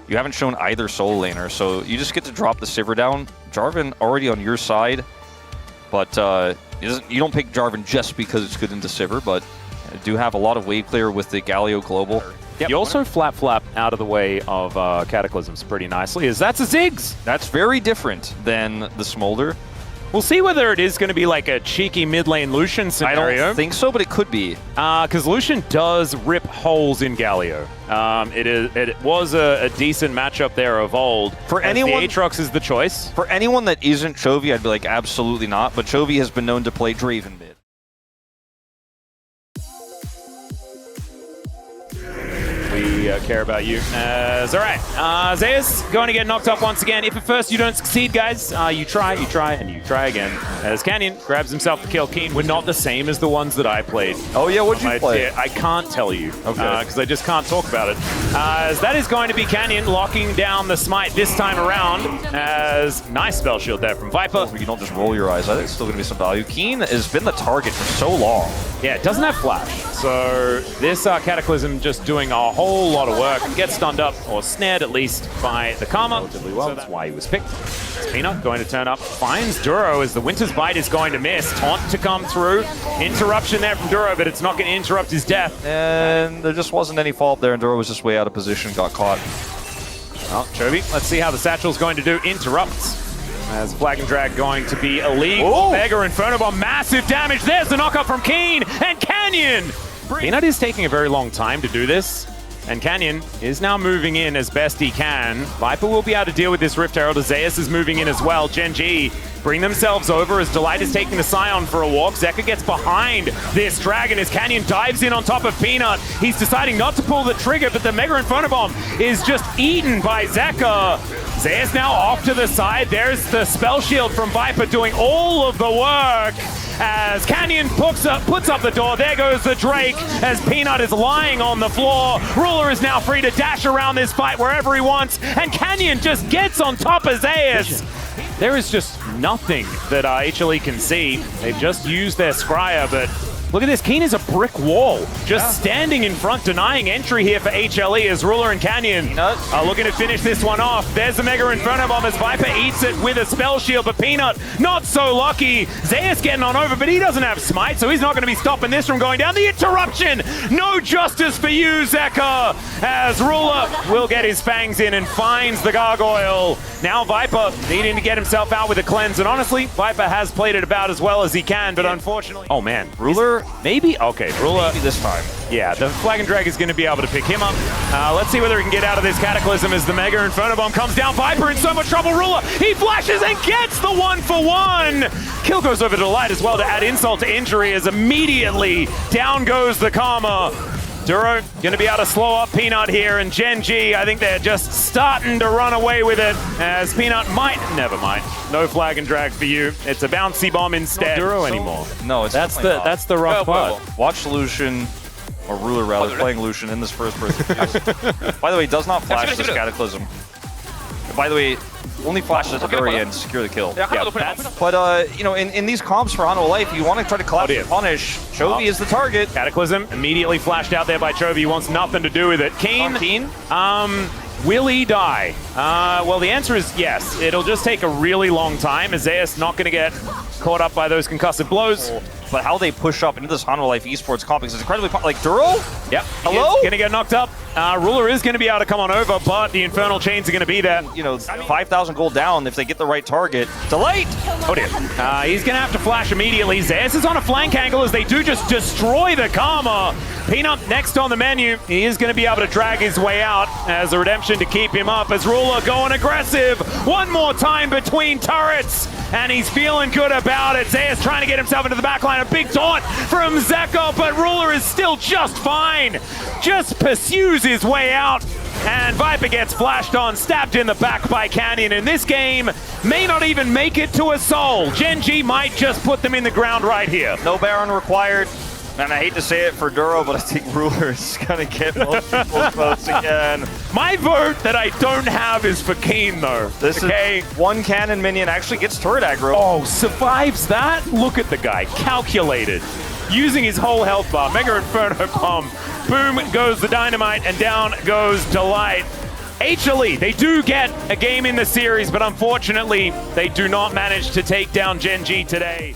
You haven't shown either solo laner, so you just get to drop the Sivir down. Jarvan already on your side, but you don't pick Jarvan just because it's good into Sivir, but you do have a lot of wave clear with the Galio Global. Yep. You also flap out of the way of Cataclysms pretty nicely, as that's a Ziggs. That's very different than the Smolder. We'll see whether it is going to be like a cheeky mid lane Lucian scenario. I don't think so, but it could be. Because Lucian does rip holes in Galio. It was a decent matchup there of old. For anyone, the Aatrox is the choice. For anyone that isn't Chovy, I'd be like, absolutely not. But Chovy has been known to play Draven mid. We care about you. Alright, Zeus going to get knocked up once again. If at first you don't succeed, guys, you try, and you try again. As Canyon grabs himself the kill. Keen, we're not the same as the ones that I played. Oh yeah, what'd you play? I can't tell you, okay, because I just can't talk about it. As that is going to be Canyon locking down the smite this time around. As nice spell shield there from Viper. You don't just roll your eyes. I think it's still going to be some value. Keen has been the target for so long. Yeah, it doesn't have flash. So this Cataclysm just doing a whole lot of work. Gets stunned up, or snared at least, by the Karma. Relatively well, so that's why he was picked. It's Peanut going to turn up, finds Duro as the Winter's Bite is going to miss. Taunt to come through. Interruption there from Duro, but it's not going to interrupt his death. And there just wasn't any fault there, and Duro was just way out of position, got caught. Well, Chovy, let's see how the Satchel's going to do. Interrupts. As Flag and Drag going to be illegal. Mega Inferno Bomb, massive damage. There's the knockup from Keen and Canyon. Peanut is taking a very long time to do this. And Canyon is now moving in as best he can. Viper will be able to deal with this Rift Herald as Zeus is moving in as well. Gen G bring themselves over as Delight is taking the Scion for a walk. Zeka gets behind this Dragon as Canyon dives in on top of Peanut. He's deciding not to pull the trigger, but the Mega Inferno Bomb is just eaten by Zeka. Zeus now off to the side. There's the spell shield from Viper doing all of the work. As Canyon puts up the door, there goes the Drake as Peanut is lying on the floor. Ruler is now free to dash around this fight wherever he wants, and Canyon just gets on top of Zeus. There is just nothing that HLE can see. They've just used their Scryer, but look at this. Keen is a brick wall, just standing in front, denying entry here for HLE as Ruler and Canyon are looking to finish this one off. There's the Mega Inferno Bomb as Viper eats it with a spell shield, but Peanut not so lucky. Zeus getting on over, but he doesn't have smite, so he's not going to be stopping this from going down. The interruption! No justice for you, Zeka, as Ruler will get his fangs in and finds the gargoyle. Now Viper needing to get himself out with a cleanse, and honestly, Viper has played it about as well as he can, but unfortunately... Oh man, Ruler... Maybe? Okay, Ruler. Maybe this time. Yeah, the Flag and Drag is going to be able to pick him up. Let's see whether he can get out of this Cataclysm as the Mega Inferno Bomb comes down. Viper in so much trouble. Ruler, he flashes and gets the 1-for-1. Kill goes over to Light as well to add insult to injury as immediately down goes the Karma. Duro going to be able to slow up Peanut here, and Gen G, I think they're just starting to run away with it as Peanut might, never mind. No Flag and Drag for you. It's a bouncy bomb instead. Not Duro anymore. No, it's that's the rough part. Watch Lucian, or Ruler rather, playing Lucian in this first person. By the way, does not flash this Cataclysm. By the way, only flashes at the very end to secure the kill. Yeah, but you know, in these comps for Hanwha Life, you want to try to collapse and punish. Chovy is the target. Cataclysm immediately flashed out there by Chovy. He wants nothing to do with it. Keen? Will he die? Well, the answer is yes. It'll just take a really long time. Zeus not going to get caught up by those concussive blows. But how they push up into this Hanwha Life esports comp is incredibly like Duro? Yep. Hello? Going to get knocked up. Ruler is going to be able to come on over, but the Infernal Chains are going to be there. You know, 5,000 gold down if they get the right target. Delight! Oh dear. He's going to have to flash immediately. Zeus is on a flank angle as they do just destroy the Karma. Peanut next on the menu. He is going to be able to drag his way out as a redemption to keep him up as Ruler going aggressive. One more time between turrets, and he's feeling good about it. Zeus trying to get himself into the backline. A big taunt from Zeka, but Ruler is still just fine. Just pursues his way out, and Viper gets flashed on, stabbed in the back by Canyon. And this game may not even make it to a soul. Gen G might just put them in the ground right here. No Baron required. And I hate to say it for Duro, but I think Ruler is going to get most people's votes again. My vote that I don't have is for Keen, though. This is one cannon minion actually gets turret aggro. Oh, survives that? Look at the guy. Calculated. Using his whole health bar. Mega Inferno Bomb. Boom goes the dynamite, and down goes Delight. HLE, they do get a game in the series, but unfortunately, they do not manage to take down Gen G today.